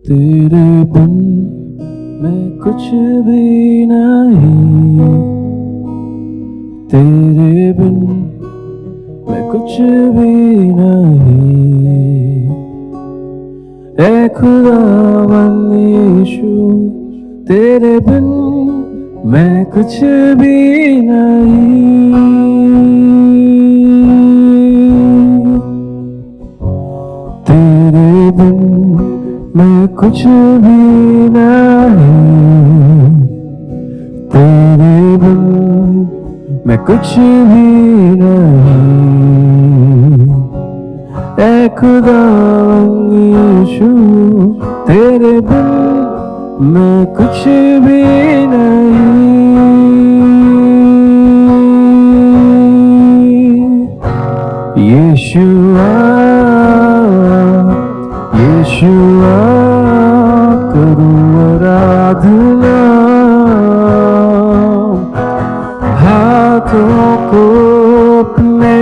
तेरे बिन मैं कुछ भी नहीं, तेरे बिन मैं कुछ भी नहीं। ऐ खुदावंद यीशु तेरे बिन मैं कुछ भी नहीं। तेरे बिन मैं कुछ भी नहीं, तेरे बिन मैं कुछ भी नहीं। ऐ खुदावंद यीशु तेरे बिन मैं कुछ भी नहीं। यीशुआ यीशुआ करूं आराधना, हाथों को अपने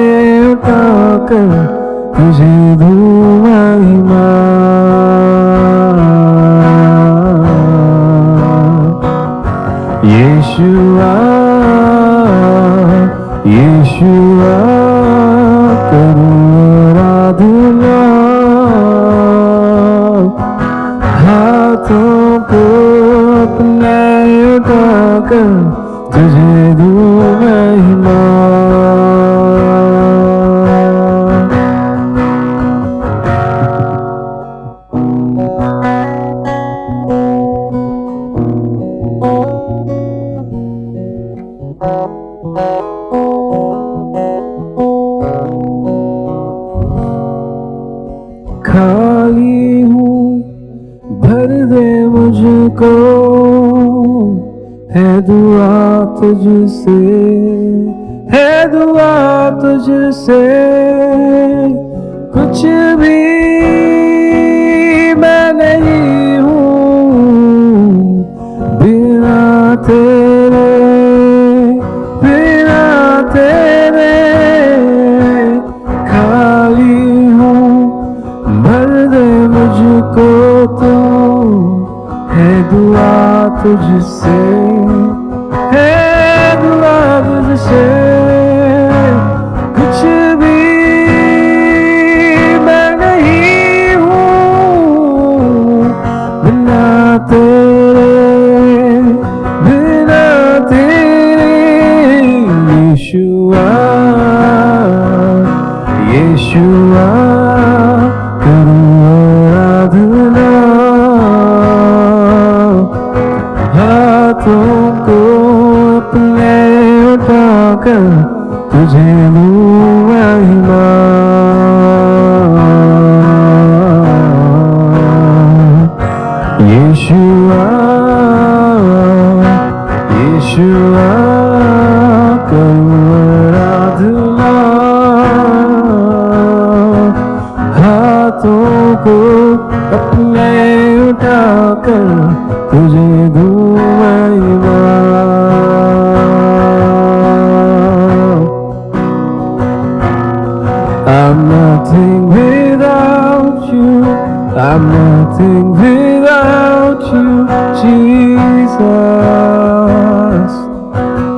उठाकर तुझे दूं महिमा। यीशुआ यीशुआ करूं आराधना, हाथों को अपने उठाकर तुझे दूं महिमा। खाली हूँ भर दे मुझको, है दुआ तुझसे, है दुआ तुझसे। कुछ भी मैं नहीं हूँ बिना तेरे, बिना तेरे। खाली हूँ भर दे मुझको तू, तुझसे है दुआ तुझसे कुछ भी मैं नहीं हूँ बिना तेरे यीशुआ यीशुआ करूँ आराधना हाथों को अपने उठाकर तुझे दूँ महिमा यीशुआ यीशुआ करूँ आराधना हाथों को अपने उठाकर तुझे दूँ महिमा I'm nothing without you I'm nothing without you Jesus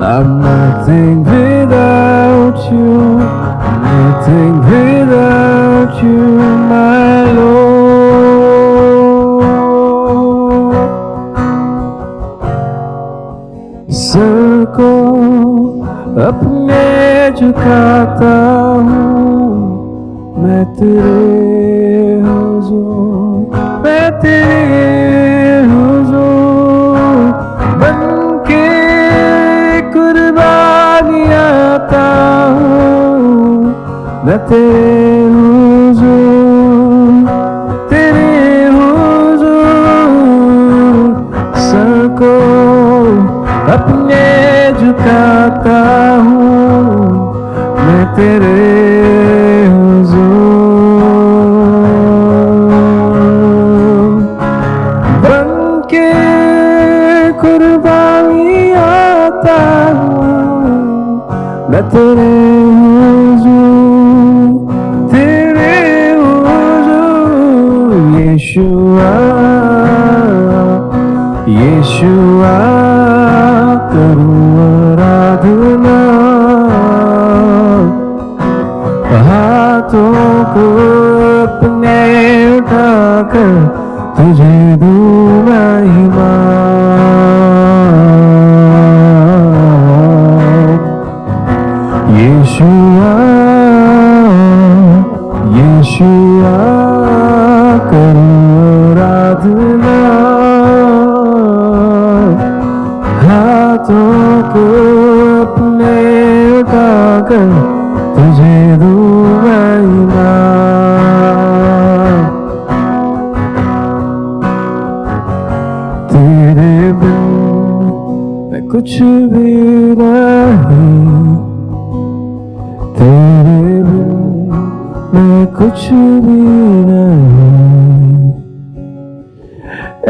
I'm nothing without you nothing without you my Lord sir को अपने झुकाता हूँ मैं तेरे हुजूर बनके कुर्बानी आता हूँ मैं तेरे हुजूर सर को अपने झुकाता हूँ मैं तेरे बनके कुर्बानी आता हूँ मैं तेरे हुजूर यीशुआ यीशुआ करूँ आराधना हाथों को अपने उठाकर तुझे दूँ महिमा यीशुआ यीशुआ करूँ आराधना हाथों को अपने उठाकर तुझे दूँ महिमा तेरे बिन मैं कुछ भी नहीं तेरे बिन मैं कुछ भी नहीं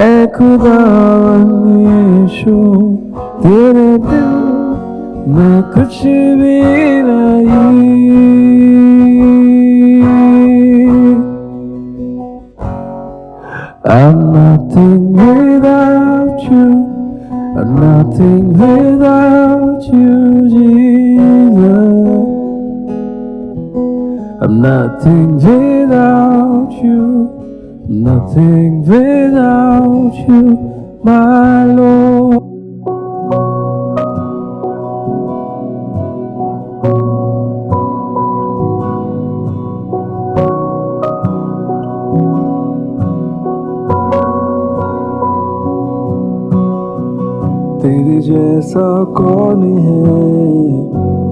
ऐ खुदावन यीशु तेरे बिन मैं कुछ भी नहीं I'm nothing without you I'm nothing without you Jesus I'm nothing without you nothing without you my Lord तेरे जैसा कौन है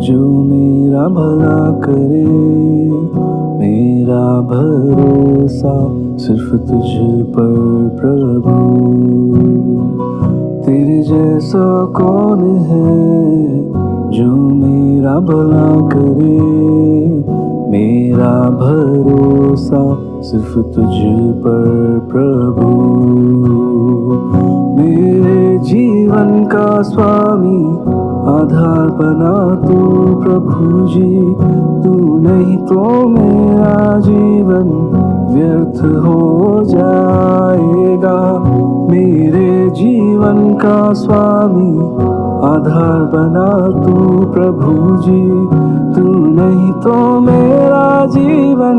जो मेरा भला करे मेरा भरोसा सिर्फ तुझ पर प्रभु तेरे जैसा कौन है जो मेरा भला करे मेरा भरोसा सिर्फ तुझ पर प्रभु मेरे जीवन का स्वामी आधार बना तू प्रभु जी तू नहीं तो मेरा जीवन व्यर्थ हो जाएगा मेरे जीवन का स्वामी आधार बना तू प्रभु जी। तू नहीं तो मेरा जीवन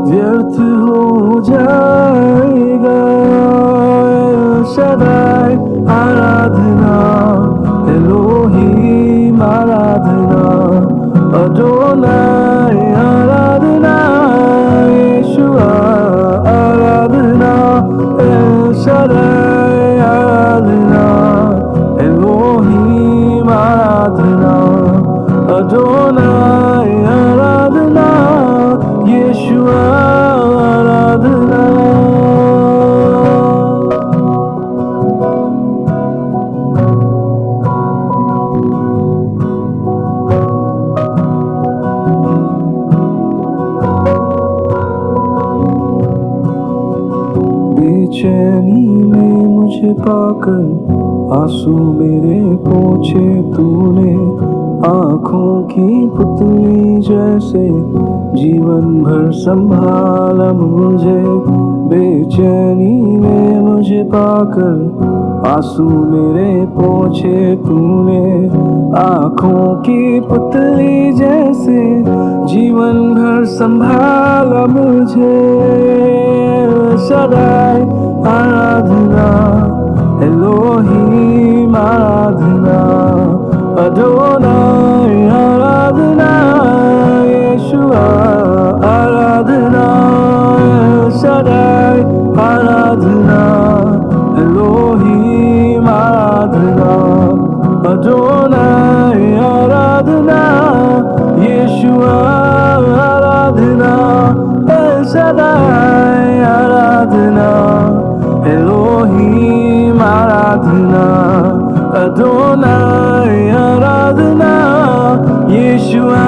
व्यर्थ हो जाएगा। शदाई आराधना, एलोहीम आराधना, अडोनाई आराधना, यीशुआ आराधना, एल शदाई आराधना, एलोहीम आराधना, अडोनाई आराधना, यीशुआ आराधना। बेचैनी में मुझे पाकर आंसू मेरे पोंछे तूने। आँखों की पुतली जैसे जीवन भर संभाला मुझे। बेचैनी में मुझे पाकर आंसू मेरे पोंछे तूने। आँखों की पुतली जैसे जीवन भर संभाला मुझे। शदाई आराधना, एलोहीम आराधना, अडोनाई आराधना, यीशुआ आराधना, शदाई आराधना, एलोहीम आराधना, अडोनाई आराधना, यीशुआ आराधना, एल शदाई आराधना, एलोहीम आराधना, अडोनाई आराधना, यीशुआ।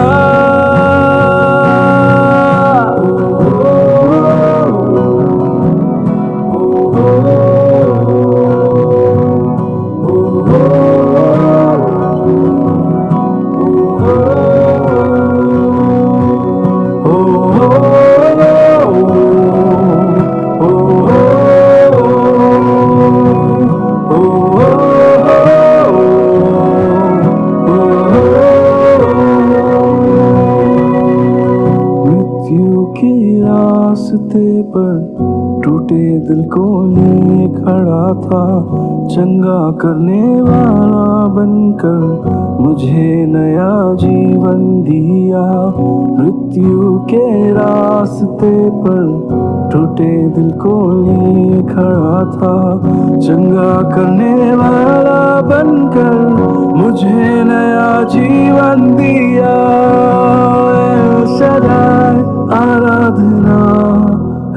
मृत्यु के रास्ते पर टूटे दिल को लिए खड़ा था। चंगा करने वाला बनकर मुझे नया जीवन दिया। मृत्यु के रास्ते पर टूटे दिल को लिए खड़ा था। चंगा करने वाला बनकर मुझे नया जीवन दिया। शदाई आराधना,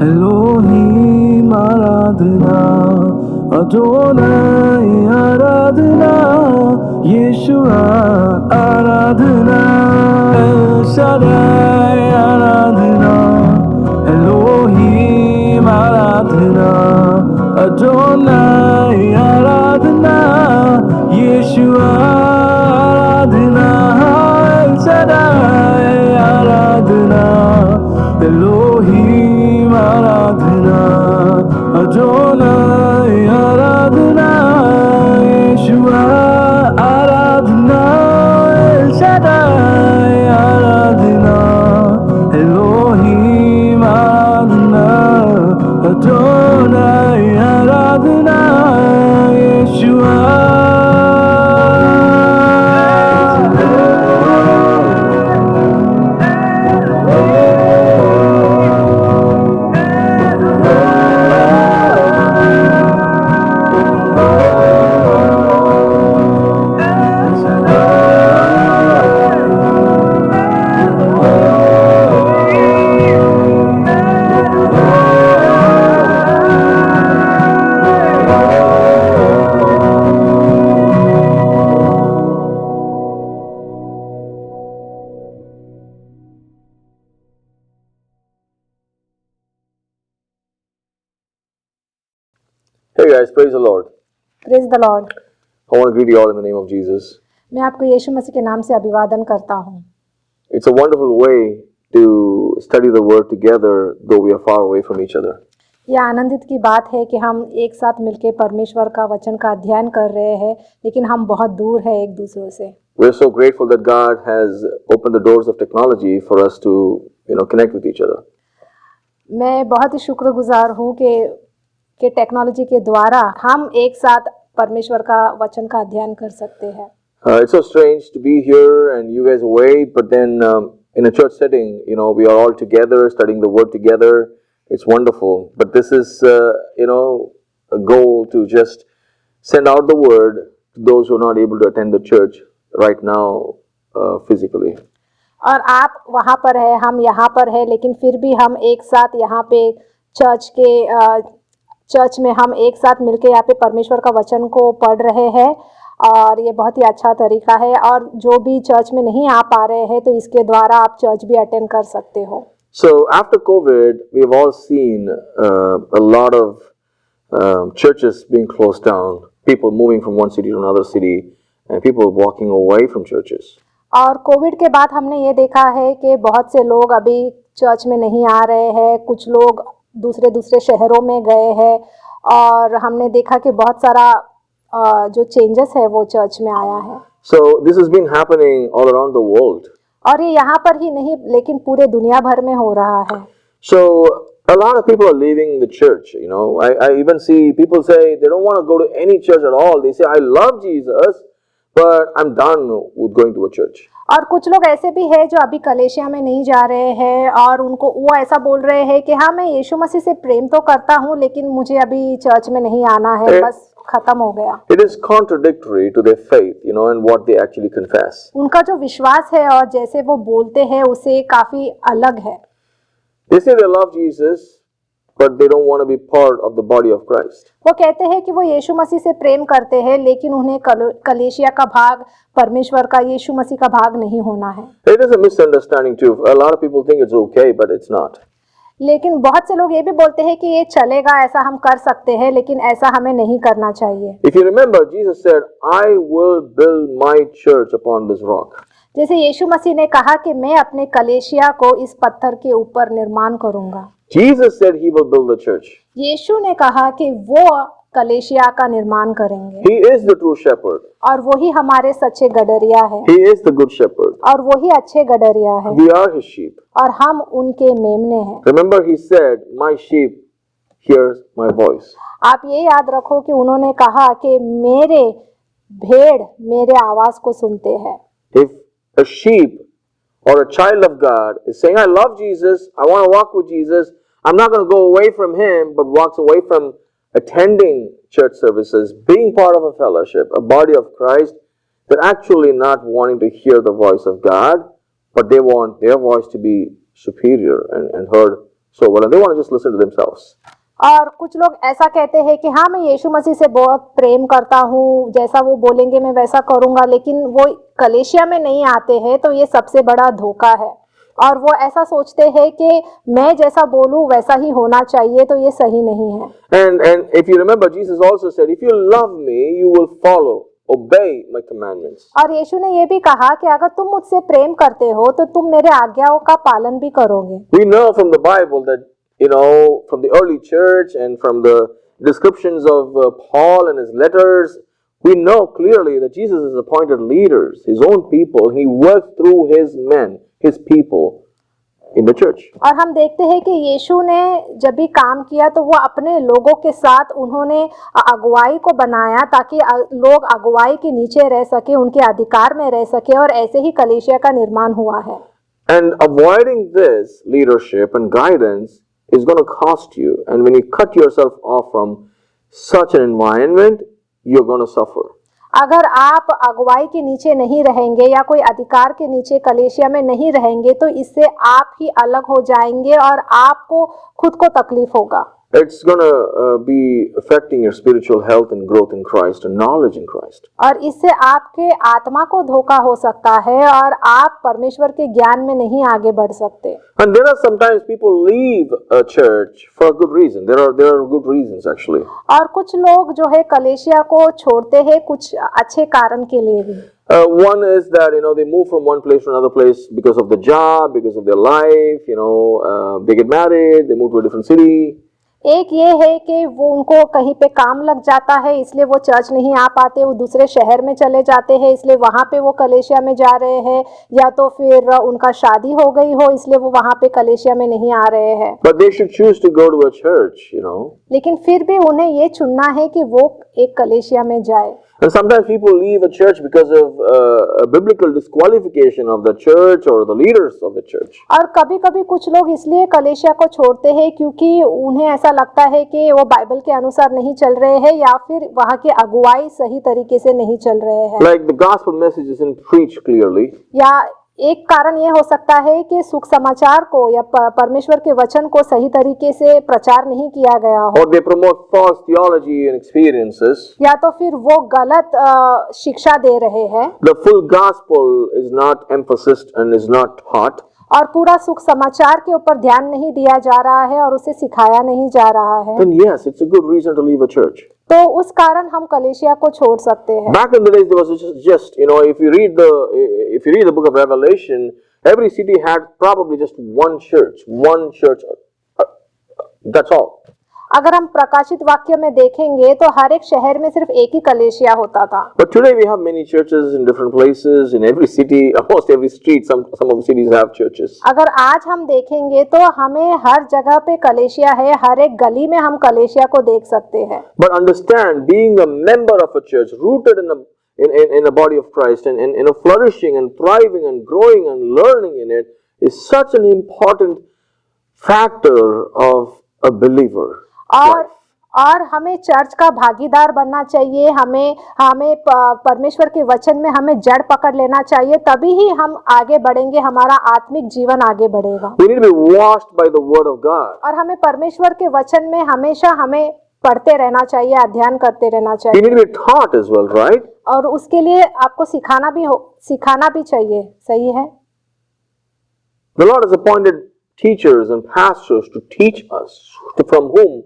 एलोहीम आराधना, अडोनाई आराधना, यीशुआ आराधना, एल शदाई आराधना, एलोहीम आराधना, अडोनाई आराधना, यीशुआ आराधना, एल शदाई आराधना, एलोहीम आराधना, अडोनाई आराधना, यीशुआ आराधना, एल शदाई आराधना, एलोहीम आराधना, अडोनाई आराधना, Yeshua. Hey guys, praise the Lord. Praise the Lord. I want to greet you all in the name of Jesus. मैं आपको यीशु मसीह के नाम से अभिवादन करता हूँ। It's a wonderful way to study the Word together, though we are far away from each other. यह आनंदित की बात है कि हम एक साथ मिलकर परमेश्वर का वचन का अध्ययन कर रहे हैं, लेकिन हम बहुत दूर हैं एक दूसरे से। We're so grateful that God has opened the doors of technology for us to, connect with each other. मैं बहुत ही शुक्रगुजार हूँ कि टेक्नोलॉजी के द्वारा हम एक साथ परमेश्वर का वचन का अध्ययन कर सकते हैं। It's so strange to be here and you guys away, but then in a church setting, we are all together studying the Word together. It's wonderful. But this is, a goal to just send out the Word to those who are not able to attend the church right now physically. और आप वहाँ पर है, हम यहाँ पर है, लेकिन फिर भी हम एक साथ यहाँ पे चर्च में हम एक साथ मिलके यहाँ पे परमेश्वर का वचन को पढ़ रहे हैं, और ये बहुत ही अच्छा तरीका है। और जो भी चर्च में नहीं आ पा रहे हैं तो इसके द्वारा आप चर्च भी अटेंड कर सकते हो। So after COVID, we've all seen a lot of churches being closed down, people moving from one city to another city, and people walking away from churches. और कोविड के बाद हमने ये देखा है कि बहुत से लोग अभी चर्च में नहीं आ रहे हैं, कुछ लोग दूसरे शहरों में गए हैं, और हमने देखा कि बहुत सारा जो चेंजेस है वो चर्च में आया है। So this has been happening all around the world. और ये यहाँ पर ही नहीं लेकिन पूरे दुनिया भर में हो रहा है। So a lot of people are leaving the church. I even see people say they don't want to go to any church at all. They say, I love Jesus, but I'm done with going to a church. और कुछ लोग ऐसे भी हैं जो अभी कलीसिया में नहीं जा रहे हैं, और उनको वो ऐसा बोल रहे हैं कि हाँ, मैं यीशु मसीह से प्रेम तो करता हूँ, लेकिन मुझे अभी चर्च में नहीं आना है, बस खत्म हो गया। It is contradictory to their faith, and what they actually confess. उनका जो विश्वास है और जैसे वो बोलते हैं उससे काफी अलग है। They say they love Jesus, but they don't want to be part of the body of Christ. वो कहते हैं कि वो यीशु मसीह से प्रेम करते हैं, लेकिन उन्हें कलीसिया का भाग, परमेश्वर का, यीशु मसीह का भाग नहीं होना है। It is a misunderstanding too. A lot of people think it's okay, but it's not. लेकिन बहुत से लोग ये भी बोलते हैं कि ये चलेगा, ऐसा हम कर सकते हैं, लेकिन ऐसा हमें नहीं करना चाहिए। If you remember, Jesus said, I will build my church upon this rock. जैसे यीशु मसीह ने कहा कि मैं अपने कलीसिया को इस पत्थर के ऊपर निर्माण करूंगा। Jesus said he will build the church. यीशु ने कहा कि वो कलीसिया का निर्माण करेंगे। He is the true shepherd. और वही हमारे सच्चे गडरिया है। He is the good shepherd. और वही अच्छे गडरिया है। We are his sheep. और हम उनके मेमने हैं। Remember, he said, my sheep hears my voice. आप ये याद रखो कि उन्होंने कहा कि मेरे भेड़ मेरे आवाज को सुनते हैं। If a sheep or a child of God is saying, I love Jesus, I want to walk with Jesus, I'm not going to go away from him, but walks away from attending church services, being part of a fellowship, a body of Christ, they're actually not wanting to hear the voice of God, but they want their voice to be superior and heard so well, and they want to just listen to themselves. और कुछ लोग ऐसा कहते हैं कि हाँ, मैं यीशु मसीह से बहुत प्रेम करता हूँ, जैसा वो बोलेंगे मैं वैसा करूँगा, लेकिन वो कलीसिया में नहीं आते हैं, तो ये सबसे बड़ा धोखा है। और वो ऐसा सोचते हैं कि मैं जैसा बोलूँ वैसा ही होना चाहिए, तो ये सही नहीं है। And if you remember, Jesus also said, if you love me, you will follow, obey my commandments. और यीशु ने ये भी कहा कि अगर तुम मुझसे प्रेम करते हो तो तुम मेरे आज्ञाओं का पालन भी करोगे। We know from the Bible that, from the early church and from the descriptions of Paul and his letters, we know clearly that Jesus has appointed leaders, his own people. He worked through his men, his people in the church. और हम देखते हैं कि यीशु ने जब भी काम किया तो वो अपने लोगों के साथ उन्होंने अगुवाई को बनाया, ताकि लोग अगुवाई के नीचे रह सके, उनके अधिकार में रह सके, और ऐसे ही कलीसिया का निर्माण हुआ है। And avoiding this leadership and guidance is going to cost you. And when you cut yourself off from such an environment, you're going to suffer. अगर आप अगुवाई के नीचे नहीं रहेंगे या कोई अधिकार के नीचे कलीसिया में नहीं रहेंगे तो इससे आप ही अलग हो जाएंगे और आपको खुद को तकलीफ होगा। It's going to be affecting your spiritual health and growth in Christ and knowledge in Christ. और इससे आपके आत्मा को धोखा हो सकता है और आप परमेश्वर के ज्ञान में नहीं आगे बढ़ सकते। And there are sometimes people leave a church for a good reason. There are good reasons actually. और कुछ लोग जो है कलीसिया को छोड़ते हैं कुछ अच्छे कारण के लिए भी। One is that they move from one place to another place because of the job, because of their life. They get married, they move to a different city. एक ये है कि वो उनको कहीं पे काम लग जाता है इसलिए वो चर्च नहीं आ पाते, वो दूसरे शहर में चले जाते हैं इसलिए वहाँ पे वो कलेशिया में जा रहे हैं, या तो फिर उनका शादी हो गई हो इसलिए वो वहाँ पे कलेशिया में नहीं आ रहे हैं। But they should choose to go to a church, you know. लेकिन फिर भी उन्हें ये चुनना है कि वो एक कलेशिया में जाए। And sometimes people leave a church because of a biblical disqualification of the church or the leaders of the church. और कभी कभी कुछ लोग इसलिए कलेशिया को छोड़ते हैं क्योंकि उन्हें ऐसा लगता है कि वो बाइबल के अनुसार नहीं चल रहे हैं या फिर वहाँ की अगुवाई सही तरीके से नहीं चल रहे हैं। Like the gospel message isn't preached clearly. या एक कारण ये हो सकता है कि सुख समाचार को या परमेश्वर के वचन को सही तरीके से प्रचार नहीं किया गया हो, Or they promote false theology and experiences. या तो फिर वो गलत शिक्षा दे रहे हैं The full gospel is not emphasized and is not taught. और पूरा सुख समाचार के ऊपर ध्यान नहीं दिया जा रहा है और उसे सिखाया नहीं जा रहा है। Then yes, it's a good reason to leave a church. तो उस कारण हम कलेशिया को छोड़ सकते हैं। Back in the days, there was just you know, if you read the book of Revelation, every city had probably just one church. That's all. अगर हम प्रकाशित वाक्य में देखेंगे तो हर एक शहर में सिर्फ एक ही कलेशिया होता था। But today we have many churches in different places, in every city, almost every street. Some of the cities have churches. अगर आज हम देखेंगे तो हमें हर जगह पे कलेशिया है, हर एक गली में हम कलेशिया को देख सकते हैं। But understand, being a member of a church, rooted in the body of Christ, and in a flourishing and thriving and growing and learning in it, is such an important factor of a believer. और हमें church का भागीदार बनना चाहिए, हमें परमेश्वर के वचन में हमें जड़ पकड़ लेना चाहिए, तभी ही हम आगे बढ़ेंगे, हमारा आत्मिक जीवन आगे बढ़ेगा। We need to be washed by the word of God. और हमें परमेश्वर के वचन में हमेशा हमें पढ़ते रहना चाहिए, अध्ययन करते रहना You चाहिए। need to be taught as well, right? और उसके लिए आपको सिखाना भी चाहिए, सही है। The Lord has appointed teachers and pastors to teach us, from whom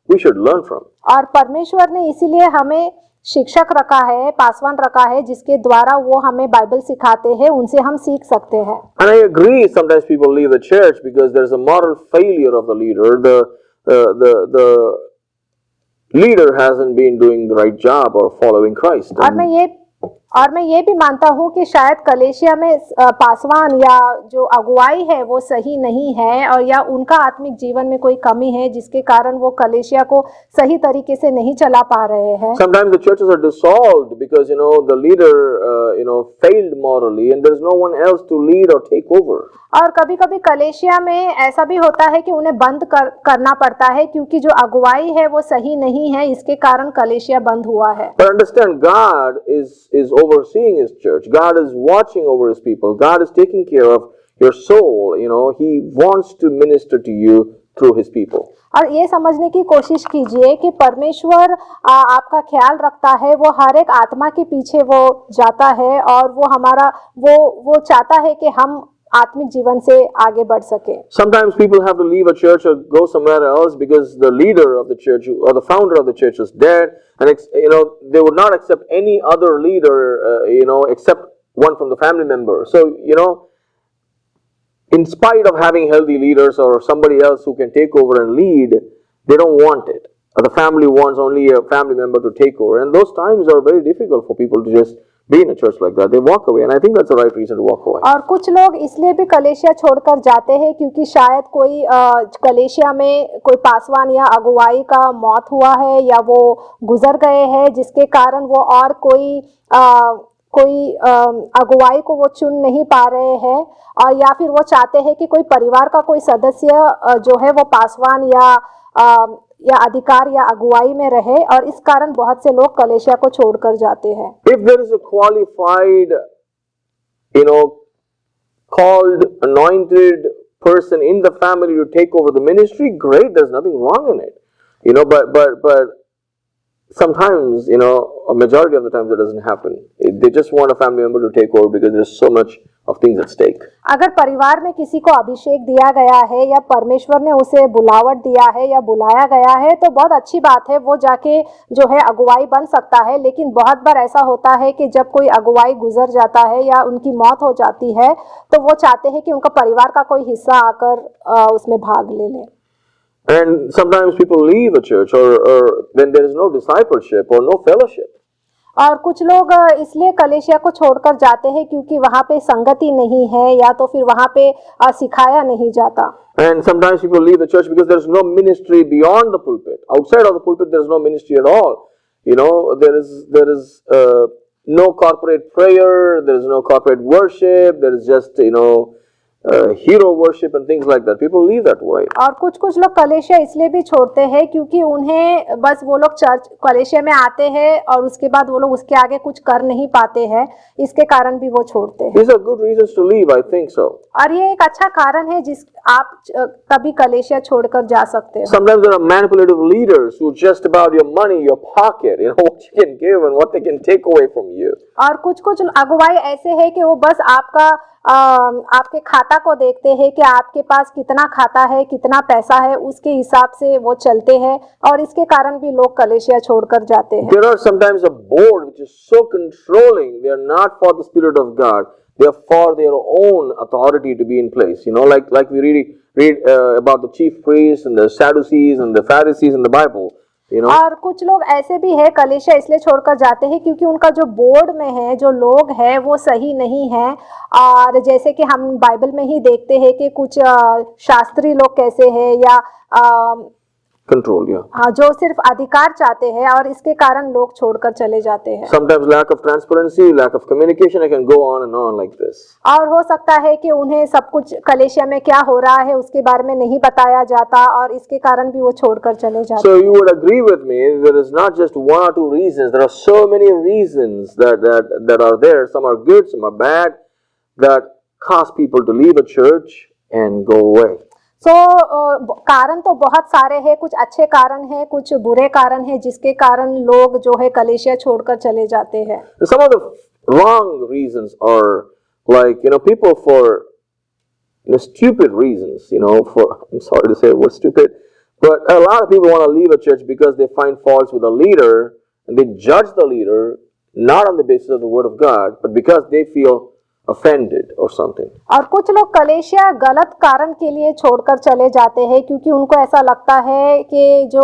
we should learn from. और परमेश्वर ने इसीलिए हमें शिक्षक रखा है, पासवान रखा है, जिसके द्वारा वो हमें बाइबल सिखाते हैं, उनसे हम सीख सकते हैं। And I agree, sometimes people leave the church because there's a moral failure of the leader. The leader hasn't been doing the right job or following Christ. और मैं ये भी मानता हूँ कि शायद कलेशिया में पासवान या जो अगुवाई है वो सही नहीं है, और या उनका आत्मिक जीवन में कोई कमी है जिसके कारण वो कलेशिया को सही तरीके से नहीं चला पा रहे हैं। Sometimes the churches are dissolved because the leader failed morally and there's no one else to lead or take over. और कभी कभी कलेशिया में ऐसा भी होता है कि उन्हें बंद करना पड़ता है क्योंकि जो अगुवाई है वो सही नहीं है, इसके कारण कलेशिया बंद हुआ है। But understand, God is overseeing His church. God is watching over His people. God is taking care of your soul. He wants to minister to you through His people. और ये समझने की कोशिश कीजिए कि परमेश्वर आपका ख्याल रखता है, वो हर एक आत्मा के पीछे वो जाता है और वो चाहता है कि हम आत्मिक जीवन से आगे बढ़ सके। Sometimes people have to leave a church or go somewhere else because the leader of the church or the founder of the church is dead, and they would not accept any other leader, except one from the family member. So in spite of having healthy leaders or somebody else who can take over and lead, they don't want it. The family wants only a family member to take over, and those times are very difficult for people to just be in a church like that. They walk away, and I think that's the right reason to walk away. और कुछ लोग इसलिए भी कलेशिया छोड़कर जाते हैं क्योंकि शायद कोई कलेशिया में कोई पासवान या अगुवाई का मौत हुआ है या वो गुजर गए हैं, जिसके कारण वो और कोई अगुवाई को वो चुन नहीं पा रहे हैं, और या फिर वो चाहते हैं कि कोई परिवार का कोई सदस्य जो है वो पासवान या अधिकार या अगुवाई में रहे, और इस कारण बहुत से लोग कलेशिया को छोड़कर जाते हैं। If there is a qualified, called, anointed person in the family to take over the ministry, great, there's nothing wrong in it. But sometimes, a majority of the times it doesn't happen. They just want a family member to take over because there's so much of things at stake. अगर परिवार में किसी को अभिषेक दिया गया है या परमेश्वर ने उसे बुलावट दिया है या बुलाया गया है तो बहुत अच्छी बात है, वो जाके जो है अगुवाई बन सकता है। लेकिन बहुत बार ऐसा होता है कि जब कोई अगुवाई गुजर जाता है या उनकी मौत हो जाती है तो वो चाहते हैं कि उनका परिवार का कोई हिस्सा आकर उसमें भाग ले ले। And sometimes people leave a church or when there is no discipleship or no fellowship. और कुछ लोग इसलिए कलेशिया को छोड़कर जाते हैं क्योंकि वहाँ पे संगति नहीं है या तो फिर वहाँ पे सिखाया नहीं जाता। And sometimes people leave the church because there is no ministry beyond the pulpit. Outside of the pulpit, there is no ministry at all. You know, there is no corporate prayer, there is no corporate worship, there is just hero worship and things like that. People leave that way. और कुछ लोग कलेशिया इसलिए भी छोड़ते हैं क्योंकि उन्हें बस वो लोग चर्च कलेशिया में आते हैं और उसके बाद वो लोग उसके आगे कुछ कर नहीं पाते हैं, इसके कारण भी वो छोड़ते हैं। These are good reasons to leave, I think so. और ये एक अच्छा कारण है जिस आप तभी कलेशिया छोड़कर जा सकते हो। Sometimes there are manipulative leaders who just about your money, your pocket, what you can give and what they can take away from you. और कुछ अगुवाई ऐसे है कि वो बस आपके खाता को देखते हैं कि आपके पास कितना खाता है, कितना पैसा है, उसके हिसाब से वो चलते हैं और इसके कारण भी लोग कलेशिया छोड़कर जाते हैं। There are sometimes a board which is so controlling. They are not for the Spirit of God. They are for their own authority to be in place. Like we read about the chief priests and the Sadducees and the Pharisees in the Bible. और कुछ लोग ऐसे भी है कलेशिया इसलिए छोड़कर जाते हैं क्योंकि उनका जो बोर्ड में है जो लोग हैं वो सही नहीं है। और जैसे कि हम बाइबल में ही देखते हैं कि कुछ शास्त्री लोग कैसे हैं या control, yeah. हाँ, जो सिर्फ अधिकार चाहते हैं और इसके कारण लोग छोड़कर चले जाते हैं। Sometimes lack of transparency, lack of communication. I can go on and on like this. और हो सकता है कि उन्हें सब कुछ कलेशिया में क्या हो रहा है उसके बारे में नहीं बताया जाता और इसके कारण भी वो छोड़कर चले जाते हैं। So you would agree with me, there is not just one or two reasons. There are so many reasons that are there. Some are good, some are bad, that cause people to leave a church and go away. कारण तो बहुत सारे हैं, कुछ अच्छे कारण हैं, कुछ बुरे कारण हैं जिसके कारण लोग जो है कलेशिया छोड़कर चले जाते हैं। Some of the wrong reasons are like people for stupid reasons. I'm sorry to say the word stupid, but a lot of people want to leave a church because they find faults with the leader and they judge the leader not on the basis of the word of God, but because they feel offended or something. और कुछ लोग कलेशिया गलत कारण के लिए छोड़कर चले जाते हैं क्योंकि उनको ऐसा लगता है कि जो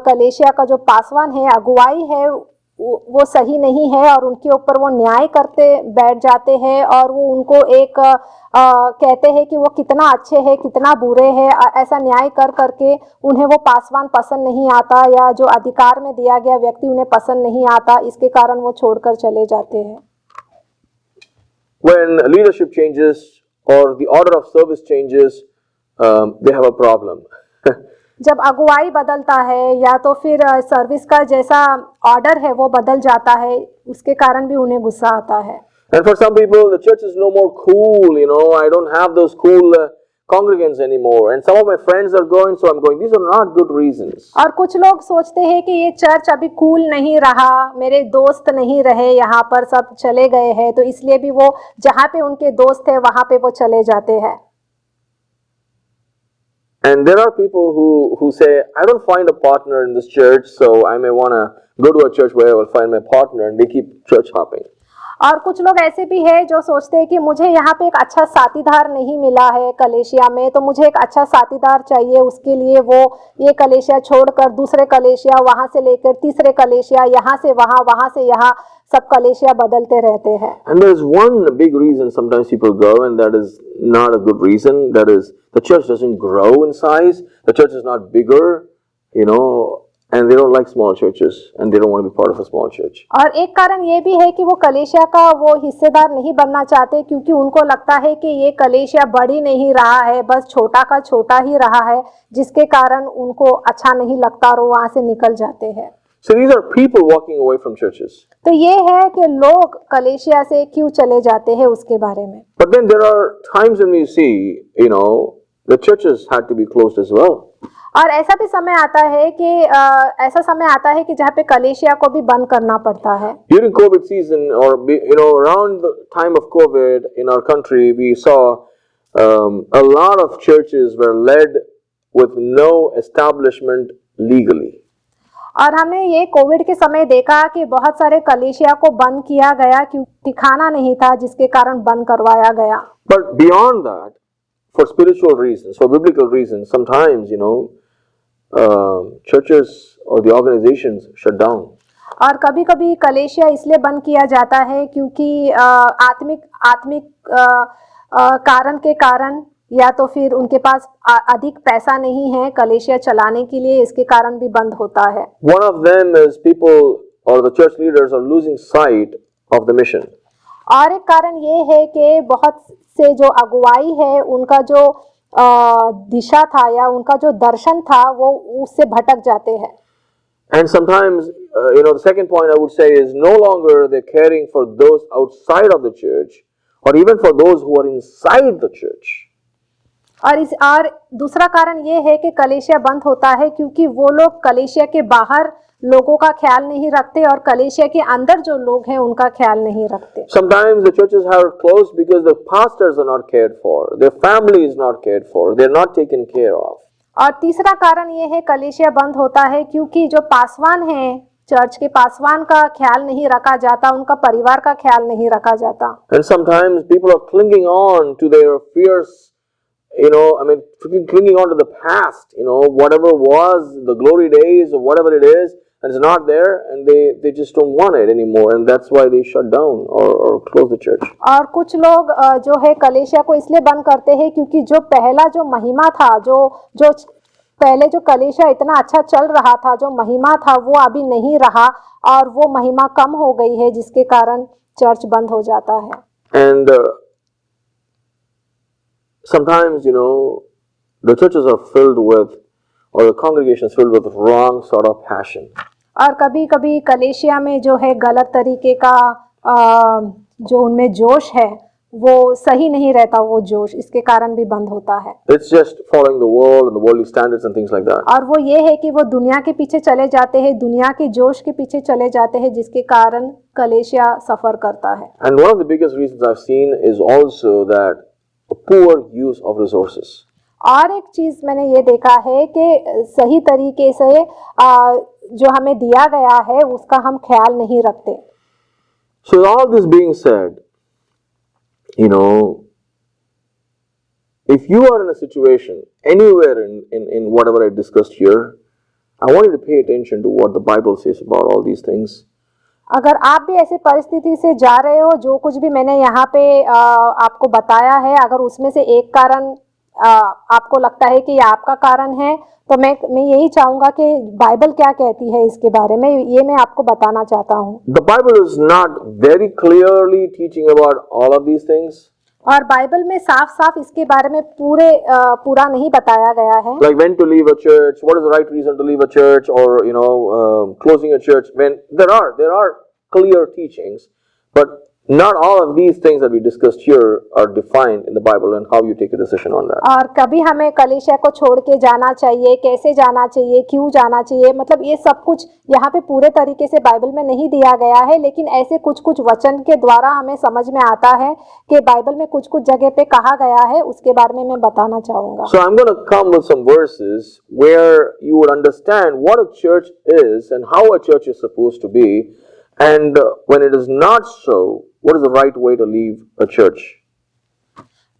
कलेशिया का जो पासवान है, अगुवाई है, वो सही नहीं है और उनके ऊपर वो न्याय करते बैठ जाते हैं और वो उनको एक कहते हैं कि वो कितना अच्छे हैं, कितना बुरे हैं। ऐसा न्याय करके उन्हें वो पासवान पसंद नहीं आता या जो अधिकार में दिया गया व्यक्ति उन्हें पसंद नहीं आता, इसके कारण वो छोड़कर चले जाते हैं। When leadership changes or the order of service changes, they have a problem. जब अगुवाई बदलता है या तो फिर सर्विस का जैसा ऑर्डर है वो बदल जाता है, उसके कारण भी उन्हें गुस्सा आता है। And for some people, the church is no more cool. I don't have those cool congregants anymore. And some of my friends are going, so I'm going. These are not good reasons. और कुछ लोग सोचते हैं कि ये church अभी cool नहीं रहा, मेरे दोस्त नहीं रहे, यहाँ पर सब चले गए हैं, तो इसलिए भी वो जहाँ पे उनके दोस्त है वहाँ पे वो चले जाते हैं। And there are people who say, I don't find a partner in this church, so I may want to go to a church where I will find my partner, and they keep church hopping. और कुछ लोग ऐसे भी हैं जो सोचते हैं कि मुझे यहाँ पे एक अच्छा साथीदार नहीं मिला है कलेशिया में, तो मुझे एक अच्छा साथीदार चाहिए, उसके लिए वो ये कलेशिया छोड़कर दूसरे कलेशिया, वहाँ से लेकर तीसरे कलेशिया, यहाँ से वहाँ, वहाँ से यहाँ, सब कलेशिया बदलते रहते हैं। And there is one big reason sometimes people go, and that is not a good reason. That is, the church doesn't grow in size. The church is not bigger, and they don't like small churches, and they don't want to be part of a small church. और एक कारण ये भी है कि वो कलेशिया का वो हिस्सेदार नहीं बनना चाहते क्योंकि उनको लगता है कि ये कलेशिया बढ़ी नहीं रहा है, बस छोटा का छोटा ही रहा है, जिसके कारण उनको अच्छा नहीं लगता और वो वहाँ से निकल जाते हैं। So these are people walking away from churches. तो ये है कि लोग कलेशिया से क्यों चले जाते हैं उसके बारे में। But then there are times when we see, the churches had to be closed as well. और ऐसा भी समय आता है कि ऐसा समय आता है कि जहाँ पे कलेशिया को भी बंद करना पड़ता है। During COVID season, or around the time of COVID in our country, we saw a lot of churches were led with no establishment legally. और हमने ये कोविड के समय देखा कि बहुत सारे कलेशिया को बंद किया गया क्योंकि ठिकाना नहीं था, जिसके कारण बंद करवाया गया। But beyond that, for spiritual reasons, for biblical reasons, sometimes churches or the organizations shut down. और कभी कभी कलेशिया इसलिए बंद किया जाता है क्योंकि आत्मिक आत्मिक कारण के कारण, या तो फिर उनके पास अधिक पैसा नहीं है कलेशिया चलाने के लिए, इसके कारण भी बंद होता है। One of them is people or the church leaders are losing sight of the mission. और एक कारण ये है कि बहुत से जो अगुवाई है उनका जो दिशा था या उनका जो दर्शन था वो उससे भटक जाते हैं। And sometimes, the second point I would say is no longer they're caring for those outside of the church or even for those who are inside the church. और दूसरा कारण ये है कि कलेशिया बंद होता है क्योंकि वो लोग कलेशिया के बाहर लोगों का ख्याल नहीं रखते और कलेशिया के अंदर जो लोग हैं उनका ख्याल नहीं रखते। Sometimes the churches are closed because the pastors are not cared for, their family is not cared for, they're not taken care of. और तीसरा कारण ये है कलेशिया बंद होता है क्योंकि जो पासवान हैं, चर्च के पासवान का ख्याल नहीं रखा जाता, उनका परिवार का ख्याल नहीं रखा जाता। And sometimes people are clinging on to their fierce, clinging on to the past, whatever was the glory days or whatever it is, and it's not there, and they just don't want it anymore, and that's why they shut down or close the church. और कुछ लोग जो है कलेशिया को इसलिए बंद करते हैं क्योंकि जो पहला जो महिमा था, जो पहले जो कलेशिया इतना अच्छा चल रहा था, जो महिमा था वो अभी नहीं रहा और वो महिमा कम हो गई है, जिसके कारण चर्च बंद हो जाता है। And sometimes, the churches are filled with, or the congregation is filled with wrong sort of passion. और कभी कभी कलेशिया में जो है गलत तरीके का जो उनमें जोश है वो सही नहीं रहता, वो जोश इसके कारण भी बंद होता है। It's just following the world and the worldly standards and things like that. और वो ये है कि वो दुनिया के पीछे चले जाते हैं, दुनिया के जोश के पीछे चले जाते हैं, जिसके कारण कलेशिया सफर करता है। And one of the biggest reasons I've seen is also that a poor use of resources. और एक चीज मैंने ये देखा है कि सही तरीके से जो हमें दिया गया है उसका हम ख्याल नहीं रखते। So with all this being said, if you are in a situation anywhere in whatever I discussed here, I want you to pay attention to what the Bible says about all these things. अगर आप भी ऐसे परिस्थिति से जा रहे हो, जो कुछ भी मैंने यहाँ पे आपको बताया है, अगर उसमें से एक कारण आपको लगता है कि ये आपका कारण है, तो मैं यही चाहूंगा कि बाइबल क्या कहती है इसके बारे में, ये मैं आपको बताना चाहता हूँ। The Bible is not very clearly teaching about all of these things. और बाइबल में साफ साफ इसके बारे में पूरा नहीं बताया गया है। Like when to leave a church, what is the right reason to leave a church, or closing a church. When there are clear teachings, but not all of these things that we discussed here are defined in the Bible and how you take a decision on that. और कभी हमें कलीसिया को छोड़ के जाना चाहिए, कैसे जाना चाहिए, क्यों जाना चाहिए, मतलब ये सब कुछ यहाँ पे पूरे तरीके से बाइबल में नहीं दिया गया है, लेकिन ऐसे कुछ कुछ वचन के द्वारा हमें समझ में आता है कि बाइबल में कुछ कुछ जगह पे कहा गया है, उसके बारे में मैं बताना चाहूंगा। So I'm going to come with some verses where you would understand what a church is and how a church is supposed to be, and when it is not so, what is the right way to leave a church?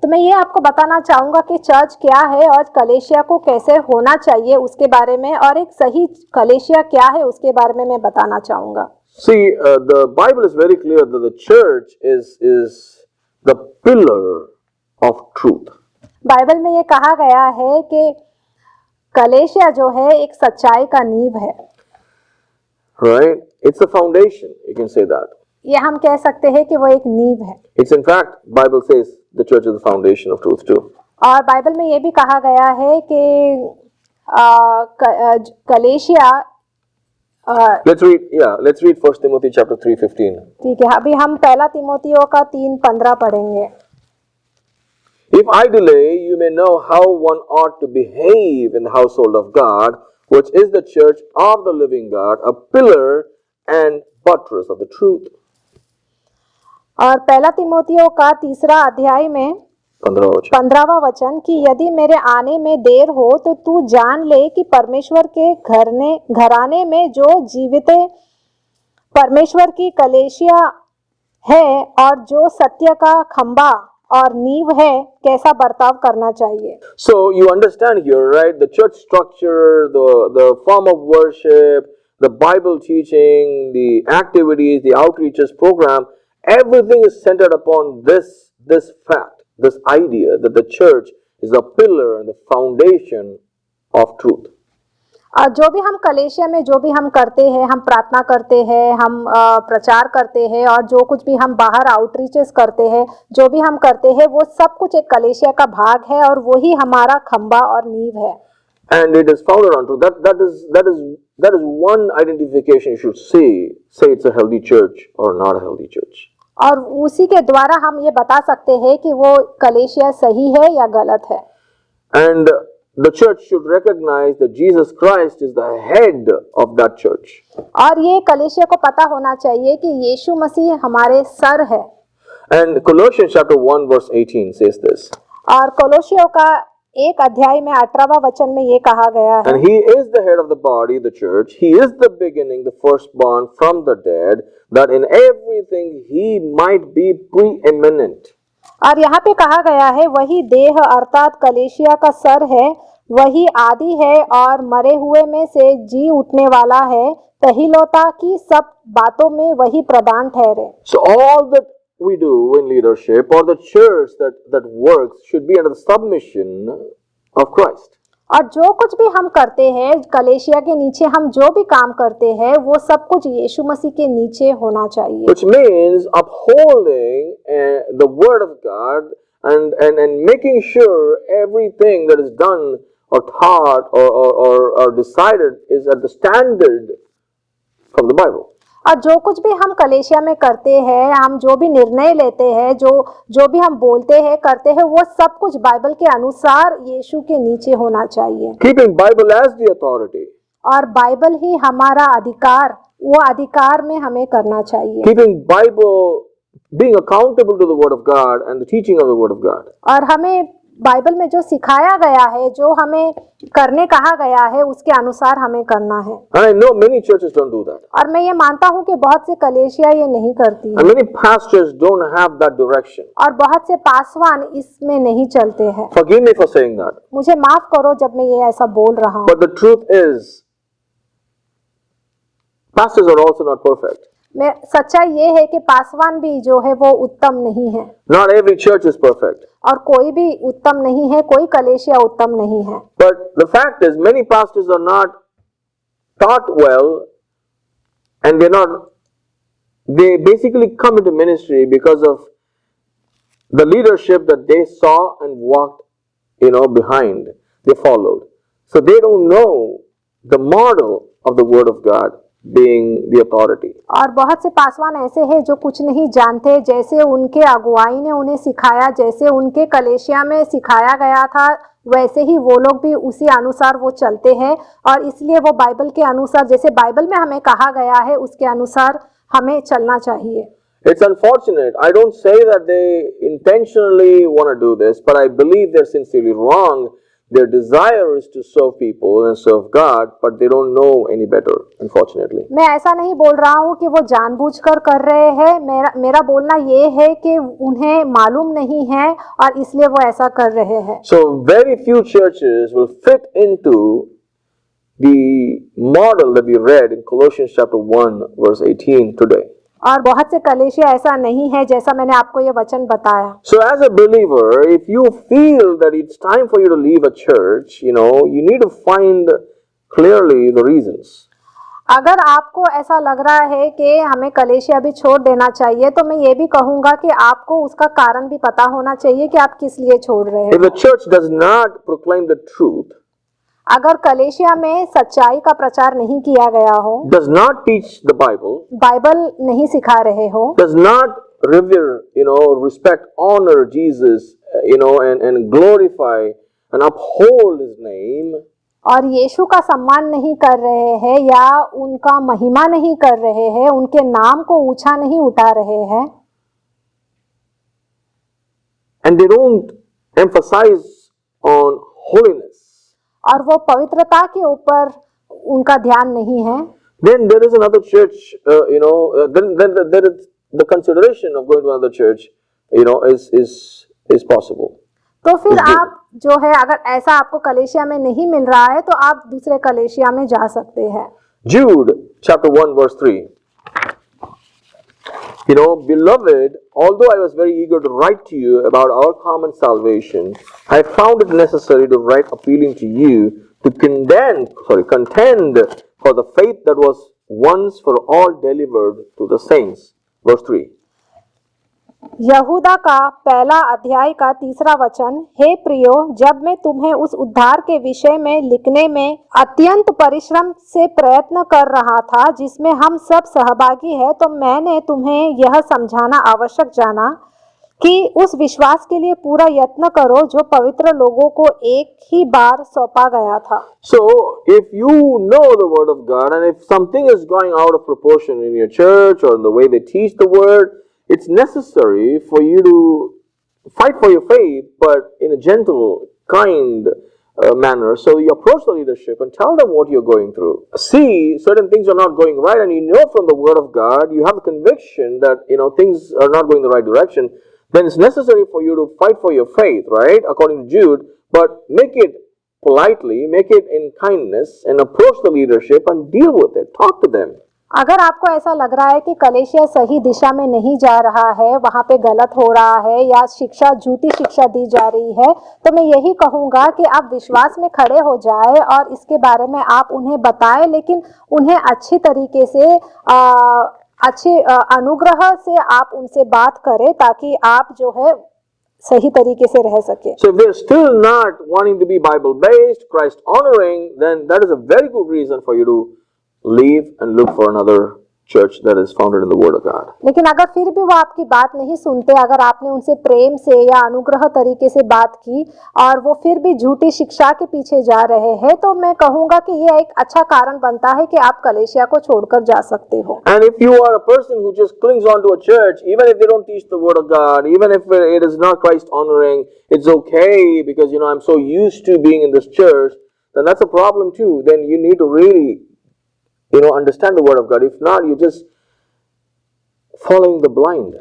तो मैं ये आपको बताना चाहूंगा कि church क्या है और कलीसिया को कैसे होना चाहिए उसके बारे में, और एक सही कलीसिया क्या है उसके बारे में मैं बताना चाहूंगा। See, the Bible is very clear that the church is the pillar of truth. Bible में ये कहा गया है कि कलीसिया जो है एक सच्चाई का नींव है। Right? It's the foundation, you can say that. ये हम कह सकते हैं कि वो एक नींव है। It's in fact, Bible says the church is the foundation of truth too. और बाइबल में ये भी कहा गया है कि कलीसिया Let's read 1 Timothy chapter 3:15. ठीक है, अभी हम पहला तिमोथियों का 3:15 पढ़ेंगे। If I delay, you may know how one ought to behave in the household of God, which is the church of the living God, a pillar and buttress of the truth. और पहला तिमोथियों का 3 अध्याय में 15वां वचन कि यदि मेरे आने में देर हो तो तू जान ले कि परमेश्वर के घराने में जो जीवित परमेश्वर की कलीसिया है और जो सत्य का खंबा और नींव है कैसा बर्ताव करना चाहिए। So you understand here, right? The church structure, the form of worship, the Bible teaching, the activities, the outreaches program, everything is centered upon this fact, this idea that the church is a pillar and the foundation of truth. और जो भी हम कलेशिया में जो भी हम करते हैं, हम प्रार्थना करते हैं, हम प्रचार करते हैं और जो कुछ भी हम बाहर आउटरीचेस करते हैं, जो भी हम करते हैं वो सब कुछ एक कलेशिया का भाग है और वही हमारा खंबा और नींव है। And it is founded on truth. That is one identification you should say it's a healthy church or not a healthy church. और उसी के द्वारा हम ये बता सकते हैं कि वो कलेशिया सही है या गलत है। And the church should recognize that Jesus Christ is the head of that church. और ये कलेशिया को पता होना चाहिए कि यीशु मसीह हमारे सर है। And Colossians chapter 1 verse 18 says this. और कोलोसियों का 1 अध्याय में 18वां वचन में ये कहा गया है। And he is the head of the body, the church. He is the beginning, the firstborn from the dead, that in everything he might be preeminent. और यहाँ पे कहा गया है वही देह अर्थात कलेशिया का सर है, वही आदि है और मरे हुए में से जी उठने वाला है, तहिलोता की सब बातों में वही प्रधान ठहरे। So all that we do in leadership or the church that works should be under the submission of Christ. और जो कुछ भी हम करते हैं कलेशिया के नीचे, हम जो भी काम करते हैं वो सब कुछ यीशु मसीह के नीचे होना चाहिए। Which means upholding the word of God and making sure everything that is done or taught or decided is at the standard from the Bible. और जो कुछ भी हम कलेशिया में करते हैं, हम जो भी निर्णय लेते हैं, जो भी हम बोलते हैं करते हैं, वो सब कुछ बाइबल के अनुसार यीशु के नीचे होना चाहिए। Keeping Bible as the authority. और बाइबल ही हमारा अधिकार, वो अधिकार में हमें करना चाहिए। Keeping Bible, being accountable to the word of God and the teaching of the word of God. और हमें बाइबल में जो सिखाया गया है, जो हमें करने कहा गया है, उसके अनुसार हमें करना है। And I know many churches don't do that. और मैं ये मानता हूँ कि बहुत से कलेशिया ये नहीं करती है And many pastors don't have that direction. और बहुत से पासवान इसमें नहीं चलते हैं। Forgive me for saying that. मुझे माफ करो जब मैं ये ऐसा बोल रहा हूँ। But the truth is, pastors are also not perfect. मैं सच्चाई ये है कि पासवान भी जो है वो उत्तम नहीं है Not every church is perfect. और कोई भी उत्तम नहीं है, कोई कलेशिया उत्तम नहीं है। But the fact is, many pastors are not taught well, and they basically come into ministry because of the leadership that they saw and walked, behind. They followed. So they don't know the model of the Word of God being the authority. और बहुत से पासवान ऐसे हैं जो कुछ नहीं जानते, जैसे उनके अगुवाई ने उन्हें सिखाया, जैसे उनके कलेशिया में सिखाया गया था, वैसे ही वो लोग भी उसी अनुसार वो चलते हैं और इसलिए वो बाइबल के अनुसार, जैसे बाइबल में हमें कहा गया है उसके अनुसार हमें चलना चाहिए। It's unfortunate. I don't say that they intentionally want to do this, but I believe they're sincerely wrong. Their desire is to serve people and serve God, but they don't know any better, unfortunately. मैं ऐसा नहीं बोल रहा हूँ कि वो जानबूझकर कर रहे हैं, मेरा बोलना ये है कि उन्हें मालूम नहीं है और इसलिए वो ऐसा कर रहे हैं। So very few churches will fit into the model that we read in Colossians chapter 1 verse 18 today. और बहुत से कलेशिया ऐसा नहीं है जैसा मैंने आपको ये वचन बताया। So as a believer, if you feel that it's time for you to leave a church, you need to find clearly the reasons. अगर आपको ऐसा लग रहा है कि हमें कलेशिया भी छोड़ देना चाहिए, तो मैं ये भी कहूँगा कि आपको उसका कारण भी पता होना चाहिए कि आप किस लिए छोड़ रहे If हैं। the church does not proclaim the truth, अगर कलेशिया में सच्चाई का प्रचार नहीं किया गया हो, does not teach the Bible, Bible नहीं सिखा रहे हो, does not revere, respect, honor Jesus, and glorify and uphold His name, और यीशु का सम्मान नहीं कर रहे हैं या उनका महिमा नहीं कर रहे हैं, उनके नाम को ऊंचा नहीं उठा रहे हैं, and they don't emphasize on holiness, और वो पवित्रता के ऊपर उनका ध्यान नहीं है, then there is another church, then there is the consideration of going to another church, is is possible. तो फिर Is good. आप जो है अगर ऐसा आपको कलेशिया में नहीं मिल रहा है तो आप दूसरे कलेशिया में जा सकते हैं। Jude chapter 1 verse 3. You know, beloved, although I was very eager to write to you about our common salvation, I found it necessary to write appealing to you to contend for the faith that was once for all delivered to the saints. Verse 3. यहूदा का पहला अध्याय का 3रा वचन, हे प्रियो, जब मैं तुम्हें उस उद्धार के विषय में लिखने में अत्यंत परिश्रम से प्रयत्न कर रहा था जिसमें हम सब सहभागी हैं, तो मैंने तुम्हें यह समझाना आवश्यक जाना कि उस विश्वास के लिए पूरा यत्न करो जो पवित्र लोगों को एक ही बार सौंपा गया था। So, if you know the word of God and if something is going out of proportion in your church or in the way they teach the word, it's necessary for you to fight for your faith, but in a gentle, kind manner. So you approach the leadership and tell them what you're going through. See, certain things are not going right, and you know from the word of God, you have a conviction that things are not going the right direction. Then it's necessary for you to fight for your faith, right? According to Jude, but make it politely, make it in kindness, and approach the leadership and deal with it. Talk to them. अगर आपको ऐसा लग रहा है कि कलेशिया सही दिशा में नहीं जा रहा है, वहाँ पे गलत हो रहा है या झूठी शिक्षा दी जा रही है, तो मैं यही कहूँगा कि आप विश्वास में खड़े हो जाए और इसके बारे में आप उन्हें बताएं, लेकिन उन्हें अच्छी तरीके से अच्छे अनुग्रह से आप उनसे बात करें ताकि आप जो है सही तरीके से रह सके। So if they're still not wanting to be Bible based, Christ honoring, then that is a very good reason for you to leave and look for another church that is founded in the Word of God. लेकिन अगर फिर भी वो आपकी बात नहीं सुनते, अगर आपने उनसे प्रेम से या अनुग्रह तरीके से बात की और वो फिर भी झूठी शिक्षा के पीछे जा रहे हैं, तो मैं कहूँगा कि ये एक अच्छा कारण बनता है कि आप कलेशिया को छोड़कर जा सकते हो। And if you are a person who just clings on to a church, even if they don't teach the Word of God, even if it is not Christ honoring, it's okay because I'm so used to being in this church, then that's a problem too. Then you need to really understand the word of God. If not, you're just following the blind.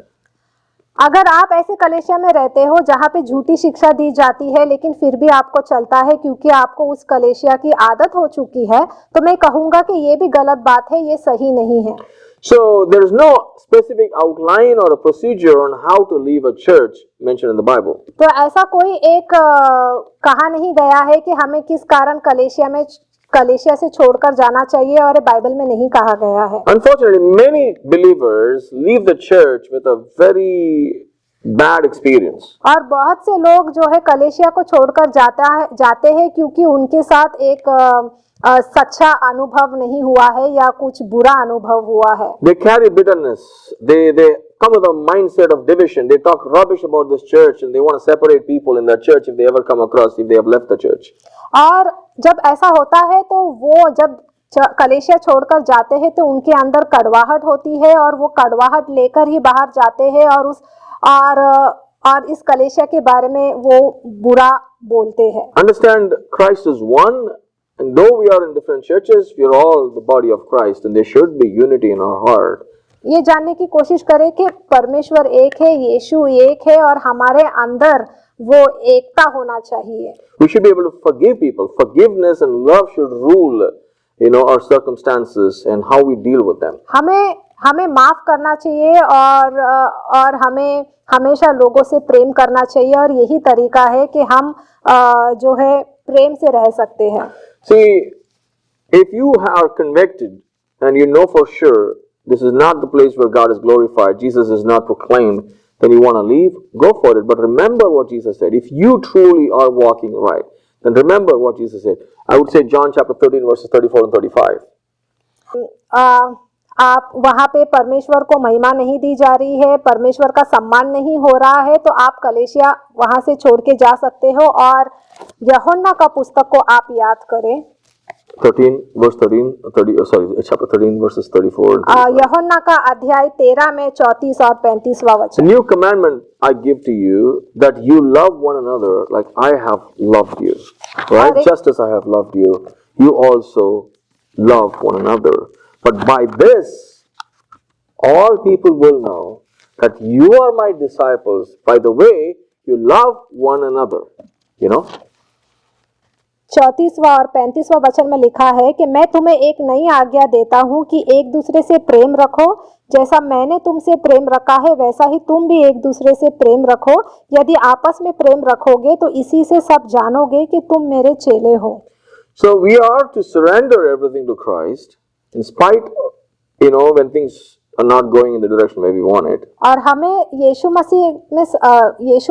अगर आप ऐसे कलेशिया में रहते हो जहाँ पे झूठी शिक्षा दी जाती है लेकिन फिर भी आपको चलता है क्योंकि आपको उस कलेशिया की आदत हो चुकी है, तो मैं कहूँगा कि ये भी गलत बात है, ये सही नहीं है। So there is no specific outline or a procedure on how to leave a church mentioned in the Bible. तो ऐसा कोई एक कहा नहीं गया है कि हमें किस कारण कलेशिया से छोड़कर जाना चाहिए, और बाइबल में नहीं कहा गया है। Unfortunately, many believers leave the church with a very bad experience. और बहुत से लोग जो है कलेशिया को छोड़कर जाते हैं क्योंकि उनके साथ एक सच्चा अनुभव नहीं हुआ है या कुछ बुरा अनुभव हुआ है। They carry bitterness. They come with a mindset of division. They talk rubbish about this church and they want to separate people in that church if they ever come across, if they have left the church. और जब ऐसा होता है तो वो जब कलेशिया छोड़कर जाते हैं तो उनके अंदर कड़वाहट होती है और वो कड़वाहट लेकर ही बाहर जाते हैं और इस कलेशिया के बारे में वो बुरा बोलते हैं। Understand, Christ is one, and though we are in different churches, we are all the body of Christ, and there should be unity in our heart. ये जानने की कोशिश करें कि परमेश्वर एक है, यीशु एक है और हमारे अंदर वो एकता होना चाहिए। We should be able to forgive people. Forgiveness and love should rule, our circumstances and how we deal with them. हमें माफ करना चाहिए और हमें हमेशा लोगों से प्रेम करना चाहिए, और यही तरीका है कि हम जो है प्रेम से रह सकते हैं। See, if you are convicted and you know for sure this is not the place where God is glorified, Jesus is not proclaimed, then you want to leave, go for it. But remember what Jesus said. If you truly are walking right, then remember what Jesus said. I would say John chapter 13 verses 34 and 35. आप वहाँ पे परमेश्वर को महिमा नहीं दी जा रही है, परमेश्वर का सम्मान नहीं हो रहा है, तो आप कलेशिया वहाँ से छोड़ के जा सकते हो। और यूहन्ना का पुस्तक को आप याद करें, 13 verse 13 chapter 13 verses 34 and 35. यूहन्ना का अध्याय 13 में 34 और 35वां A वचन। new commandment I give to you, that you love one another like I have loved you. Right? Just as I have loved you, you also love one another. But by this, all people will know that you are my disciples, by the way you love one another. You know? 34वां और 35वां वचन में लिखा है कि मैं तुम्हें एक नई आज्ञा देता हूँ कि एक दूसरे से प्रेम रखो, जैसा मैंने तुमसे प्रेम रखा है वैसा ही तुम भी एक दूसरे से प्रेम रखो। यदि आपस में प्रेम रखोगे तो इसी से सब जानोगे कि तुम मेरे चेले हो। So we are to surrender everything to Christ in spite, when things are not going in the direction where we want it. और हमें यीशु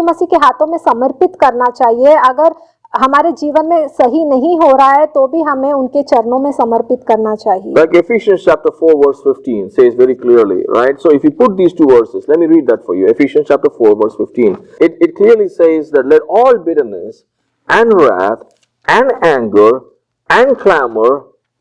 मसीह के हाथों में समर्पित करना चाहिए। अगर हमारे जीवन में सही नहीं हो रहा है तो भी हमें उनके चरणों में समर्पित करना चाहिए। Like Ephesians chapter 4 verse 15 says very clearly, right? So if you put these two verses, let me read that for you. Ephesians chapter 4 verse 15. It clearly says that let all bitterness and wrath and anger and clamor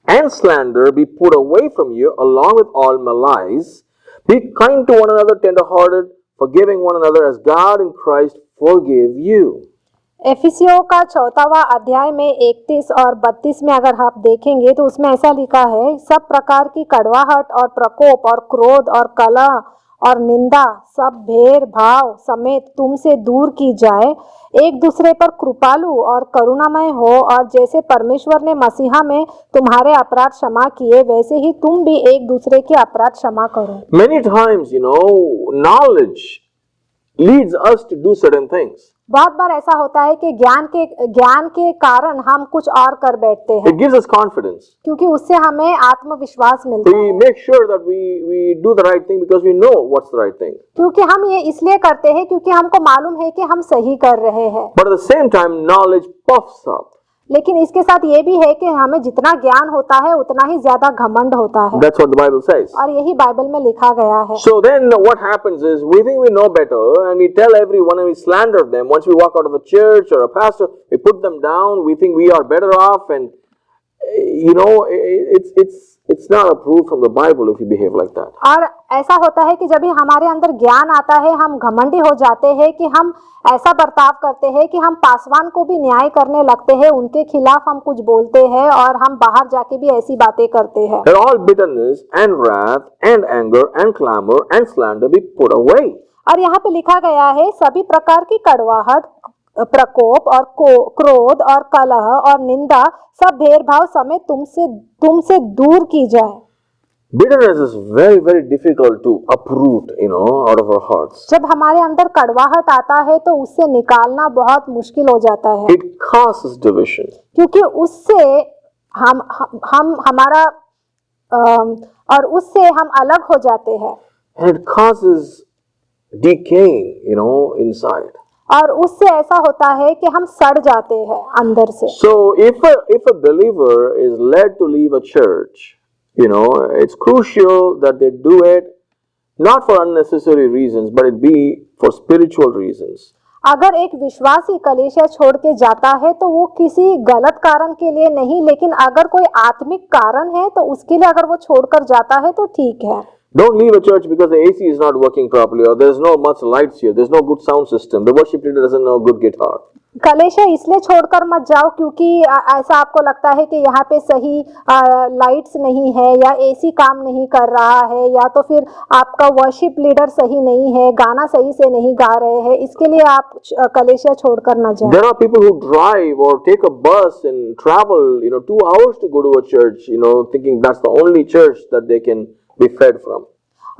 and slander be put away from you along with all malice. Be kind to one another, tender-hearted, forgiving one another as God in Christ forgave you. एफिसियों का 4वां अध्याय में 31 और 32 में अगर आप देखेंगे तो उसमें ऐसा लिखा है, सब प्रकार की कड़वाहट और प्रकोप और क्रोध और कलह और निंदा सब भेद भाव समेत तुमसे दूर की जाए। एक दूसरे पर कृपालु और करुणामय हो, और जैसे परमेश्वर ने मसीहा में तुम्हारे अपराध क्षमा किए वैसे ही तुम भी एक दूसरे के अपराध क्षमा करो। Many times, knowledge leads us to do certain things. बहुत बार ऐसा होता है कि ज्ञान के कारण हम कुछ और कर बैठते हैं, It gives us confidence. क्योंकि उससे हमें आत्मविश्वास मिलता We है। make sure that we do the right thing because we know what's the right thing. क्योंकि हम ये इसलिए करते हैं क्योंकि हमको मालूम है कि हम सही कर रहे हैं। But at the same time, knowledge puffs up. लेकिन इसके साथ ये भी है कि हमें जितना ज्ञान होता है उतना ही ज्यादा घमंड होता है, That's what the Bible says. और यही बाइबल में लिखा गया है। So then what happens is we think we know better and we tell everyone and we slander them. Once we walk out of a church or a pastor, we put them down. We think we are better off, and it's not approved from the Bible if you behave like that. और ऐसा होता है कि जब भी हमारे अंदर ज्ञान आता है हम घमंडी हो जाते हैं कि हम ऐसा बर्ताव करते हैं कि हम पासवान को भी न्याय करने लगते हैं, उनके खिलाफ हम कुछ बोलते हैं और हम बाहर जाके भी ऐसी बातें करते हैं। Let all bitterness and wrath and anger and clamor and slander be put away. और यहाँ पे लिखा गया है सभी प्रकार की कड़वाहट प्रकोप और क्रोध और कलह और निंदा सब भेदभाव समेत तुमसे दूर की जाए। Bitterness is very, very difficult to uproot, out of our hearts. जब हमारे अंदर कड़वाहट आता है तो उससे निकालना बहुत मुश्किल हो जाता है, It causes division. क्योंकि उससे हम हमारा और उससे हम अलग हो जाते हैं, And it causes decaying, inside. और उससे ऐसा होता है कि हम सड़ जाते हैं अंदर से। So if a believer is led to leave a church, it's crucial that they do it not for unnecessary reasons, but it be for spiritual reasons. अगर एक विश्वासी कलीसिया छोड़ के जाता है तो वो किसी गलत कारण के लिए नहीं, लेकिन अगर कोई आत्मिक कारण है तो उसके लिए अगर वो छोड़कर जाता है तो ठीक है। Don't leave a church because the AC is not working properly or there's no much lights here, there's no good sound system, the worship leader doesn't know good guitar. कलेशा इसलिए छोड़कर मत जाओ क्योंकि ऐसा आपको लगता है कि यहाँ पे सही लाइट्स नहीं है या एसी काम नहीं कर रहा है या तो फिर आपका वर्शिप लीडर सही नहीं है, गाना सही से नहीं गा रहे हैं, इसके लिए आप कलेशा छोड़कर ना जाओ। There are people who drive or take a bus and travel 2 hours to go to a church, thinking that's the only church that they can be fed from.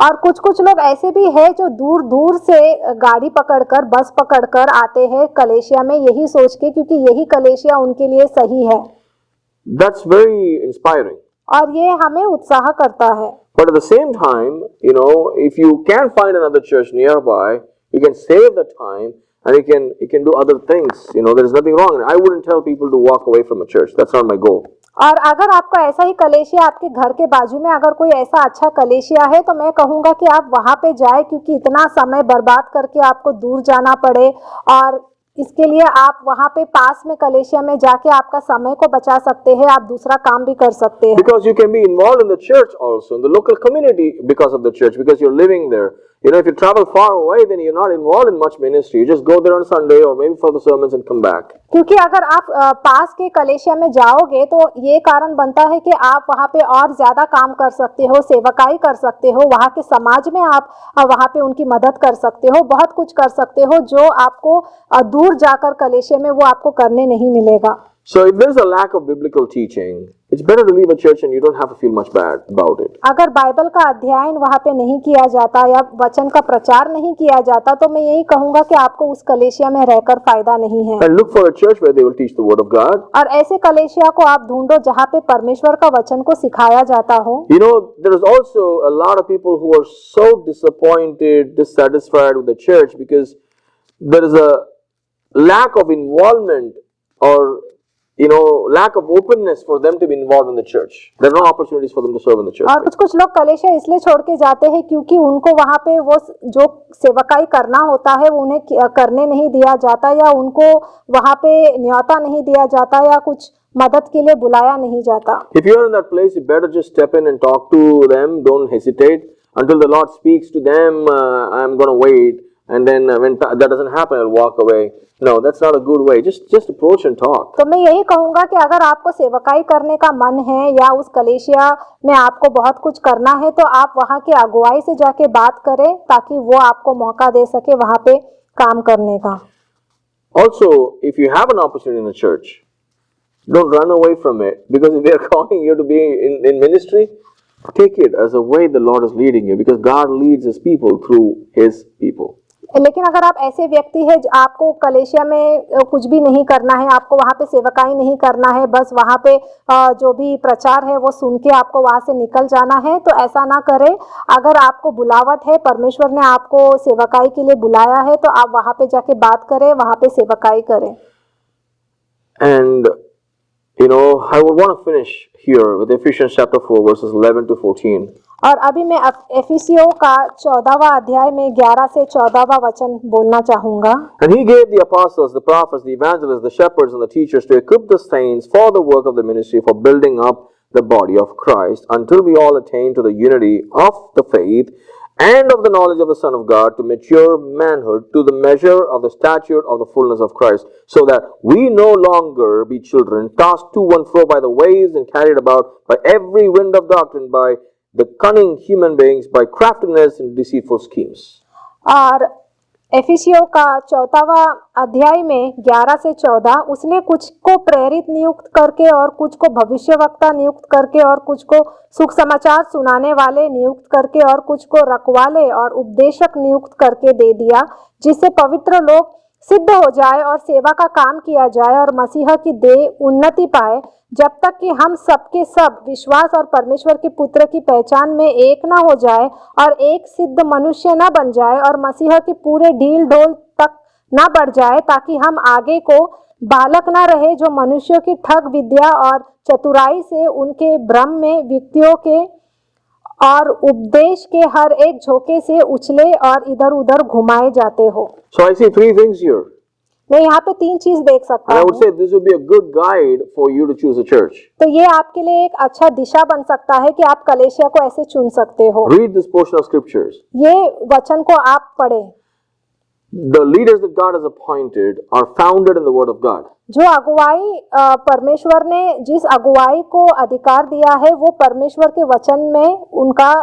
और कुछ लोग ऐसे भी है जो दूर दूर से गाड़ी पकड़कर बस पकड़कर आते हैं कलेशिया में यही सोच के क्योंकि यही कलेशिया उनके लिए सही है। That's very inspiring. और ये हमें उत्साह करता है। But at the same time, if you can find another church nearby, you can save the time and you can do other things. There is nothing wrong. I wouldn't tell people to walk away from a church. That's not my goal. और अगर आपका ऐसा ही कलेशिया आपके घर के बाजू में अगर कोई ऐसा अच्छा कलेशिया है तो मैं कहूँगा कि आप वहाँ पे जाए, क्योंकि इतना समय बर्बाद करके आपको दूर जाना पड़े और इसके लिए आप वहाँ पे पास में कलेशिया में जाके आपका समय को बचा सकते हैं, आप दूसरा काम भी कर सकते हैं। Because you can be involved in the church also, in the local community because of the church, because you're living there. You know, if you travel far away, then you're not involved in much ministry. You just go there on Sunday or maybe for the sermons and come back. क्योंकि अगर आप पास के कलेशिया में जाओगे तो ये कारण बनता है कि आप वहाँ पे और ज्यादा काम कर सकते हो, सेवकाई कर सकते हो, वहाँ के समाज में आप वहाँ पे उनकी मदद कर सकते हो, बहुत कुछ कर सकते हो जो आपको दूर जाकर कलेशिया में वो आपको करने नहीं मिलेगा। So if there's a lack of biblical teaching, it's better to leave a church and you don't have to feel much bad about it. अगर बाइबल का अध्ययन वहाँ पे नहीं किया जाता या वचन का प्रचार नहीं किया जाता तो मैं यही कहूँगा कि आपको उस कलेशिया में रहकर फायदा नहीं है। And look for a church where they will teach the word of God. और ऐसे कलेशिया को आप ढूंढो जहाँ पे परमेश्वर का वचन को सिखाया जाता हो। You know, there is also a lot of people who are so disappointed, dissatisfied with the church because there is a lack of involvement or lack of openness for them to be involved in the church. There are no opportunities for them to serve in the church. और कुछ लोग कलेशिया इसलिए छोड़ के जाते हैं क्योंकि उनको वहाँ पे वो जो सेवकाई करना होता है वो उन्हें करने नहीं दिया जाता या उनको वहाँ पे न्योता नहीं दिया जाता या कुछ मदद के लिए बुलाया नहीं जाता। If you are in that place, you better just step in and talk to them. Don't hesitate until the Lord speaks to them. I'm going to wait, and then when that doesn't happen, I'll walk away. No, that's not a good way. Just approach and talk. तो मैं यही कहूँगा कि अगर आपको सेवकाई करने का मन है या उस कलेशिया में आपको बहुत कुछ करना है तो आप वहाँ के अगुवाई से जाके बात करें ताकि वो आपको मौका दे सके वहाँ पे काम करने का। Also, if you have an opportunity in the church, don't run away from it because if they are calling you to be in ministry, take it as a way the Lord is leading you because God leads His people through His people. लेकिन अगर आप ऐसे व्यक्ति हैं आपको कलेशिया में कुछ भी नहीं करना है, आपको वहाँ पे सेवकाई नहीं करना है, बस वहाँ पे जो भी प्रचार है वो सुन के आपको वहाँ से निकल जाना है, तो ऐसा ना करें। अगर आपको बुलावट है, परमेश्वर ने आपको सेवकाई के लिए बुलाया है तो आप वहाँ पे जाके बात करें, वहाँ पे सेवकाई करें। And I would want to finish here with Ephesians chapter 4 verses 11 to 14. और अभी मैं एफिसियों का 14वां अध्याय में 11 से 14वां वचन बोलना चाहूँगा। And He gave the apostles, the prophets, the evangelists, the shepherds, and the teachers to equip the saints for the work of the ministry, for building up the body of Christ, until we all attain to the unity of the faith and of the knowledge of the Son of God, to mature manhood, to the measure of the stature of the fullness of Christ, so that we no longer be children, tossed to and fro by the waves and carried about by every wind of doctrine, by the cunning human beings, by craftiness and deceitful schemes. और एफिसियों का 4वां अध्याय में 11 से 14 उसने कुछ को प्रेरित नियुक्त करके और कुछ को भविष्यवक्ता नियुक्त करके और कुछ को सुख समाचार सुनाने वाले नियुक्त करके और कुछ को रखवाले और उपदेशक नियुक्त करके दे दिया, जिससे पवित्र लोग सिद्ध हो जाए और सेवा का काम किया जाए और मसीहा की देह उन्नति पाए, जब तक कि हम सबके सब विश्वास और परमेश्वर के पुत्र की पहचान में एक न हो जाए और एक सिद्ध मनुष्य न बन जाए और मसीहा के पूरे ढील ढोल तक न बढ़ जाए, ताकि हम आगे को बालक न रहे जो मनुष्यों की ठग विद्या और चतुराई से उनके भ्रम में व्यक्तियों के और उपदेश के हर एक झोंके से उछले और इधर उधर घुमाए जाते हो। So I see three things here. मैं यहाँ पे 3 चीज देख सकता And I would हूँ। say this would be a good guide for you to choose a church. तो ये आपके लिए एक अच्छा दिशा बन सकता है कि आप कलेशिया को ऐसे चुन सकते हो। Read this portion of scriptures. ये वचन को आप पढ़ें। The leaders that God has appointed are founded in the Word of God. जो अगुवाई परमेश्वर ने जिस अगुवाई को अधिकार दिया है वो परमेश्वर के वचन में उनका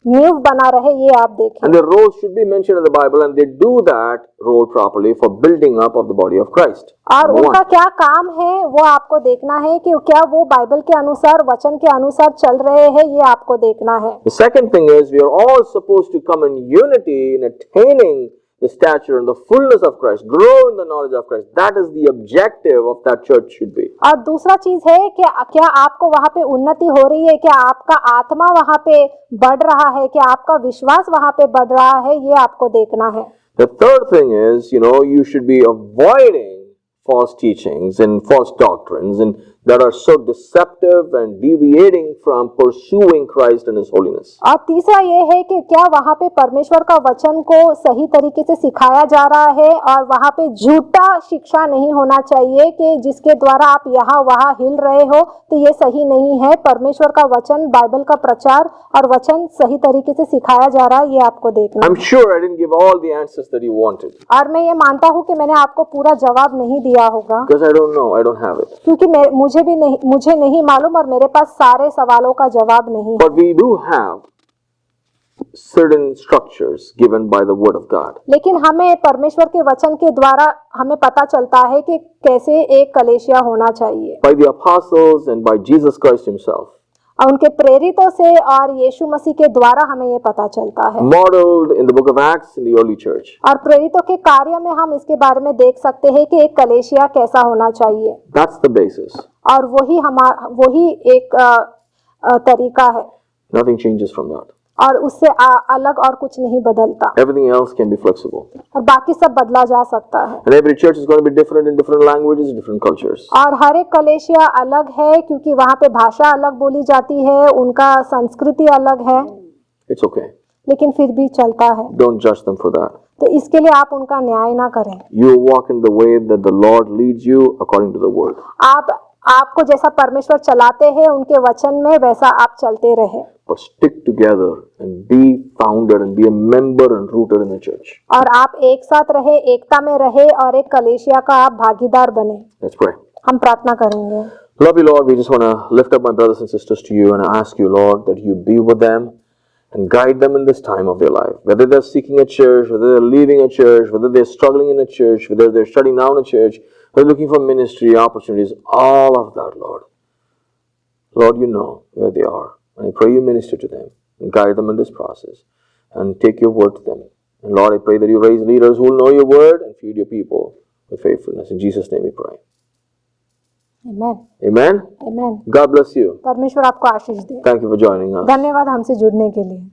नींव बना रहे, ये आप देखें। And their roles should be mentioned in the Bible, and they do that role properly for building up of the body of Christ. और Number उनका one. क्या काम है वो आपको देखना है कि क्या वो बाइबल के अनुसार वचन के अनुसार चल रहे हैं, ये आपको देखना है। The second thing is we are all supposed to come in unity in attaining the stature and the fullness of Christ, grow in the knowledge of Christ. That is the objective of that church should be. और दूसरा चीज है कि क्या आपको वहाँ पे उन्नति हो रही है, क्या आपका आत्मा वहाँ पे बढ़ रहा है, क्या आपका विश्वास वहाँ पे बढ़ रहा है, ये आपको देखना है। The third thing is, you should be avoiding false teachings and false doctrines and that are so deceptive and deviating from pursuing Christ and His holiness. और तीसरा ये है कि क्या वहाँ पे परमेश्वर का वचन को सही तरीके से सिखाया जा रहा है और वहाँ पे झूठा शिक्षा नहीं होना चाहिए कि जिसके द्वारा आप यहाँ वहाँ हिल रहे हो, तो ये सही नहीं है। परमेश्वर का वचन, बाइबल का प्रचार और वचन सही तरीके से सिखाया जा रहा है, ये आपको देखना I'm है। sure I didn't give all the answers that you wanted और मैं ये मानता हूँ कि मैंने आपको पूरा जवाब नहीं दिया होगा, because I don't know, I don't have it. क्योंकि मुझे नहीं मालूम और मेरे पास सारे सवालों का जवाब नहीं है। But we do have certain structures given by the Word of God. लेकिन हमें परमेश्वर के वचन के द्वारा हमें पता चलता है कि कैसे एक कलीसिया होना चाहिए, By the apostles and by Jesus Christ Himself, और उनके प्रेरितों से और यीशु मसीह के द्वारा हमें ये पता चलता है। modeled in the book of Acts in the early church. और प्रेरितों के कार्य में हम इसके बारे में देख सकते हैं कि एक कलीसिया कैसा होना चाहिए, That's the basis. और वही एक तरीका है, Nothing changes from that. और उससे अलग और कुछ नहीं बदलता, Everything else can be flexible. और बाकी सब बदला जा सकता है। And every church is going to be different in different languages, different cultures. और हर एक कलीसिया अलग है, क्योंकि वहाँ पे भाषा अलग बोली जाती है, उनका संस्कृति अलग है, It's okay. लेकिन फिर भी चलता है। Don't judge them for that. तो इसके लिए आप उनका न्याय ना करें। You walk in the way that the Lord leads you according to the Word. आपको जैसा परमेश्वर चलाते हैं उनके वचन में, वैसा आप चलते रहे, But stick together and be founded and be a member and rooted in the church. और आप एक साथ रहे, एकता में रहे, और एक कलीसिया का आप भागीदार बने। Let's pray. हम प्रार्थना करेंगे। Love you, Lord. We just want to lift up my brothers and sisters to you and ask you, Lord, that you be with them and guide them in this time of their life. Whether they're seeking a church, whether they're leaving a church, whether they're struggling in a church, whether they're shutting down a church, whether looking for ministry opportunities, all of that, Lord. Lord, you know where they are. And I pray you minister to them and guide them in this process and take your word to them. And Lord, I pray that you raise leaders who will know your word and feed your people with faithfulness. In Jesus' name we pray. Amen, Amen. Amen. God bless you. परमेश्वर आपको आशीष दे। Thank you for joining us. धन्यवाद हमसे जुड़ने के लिए।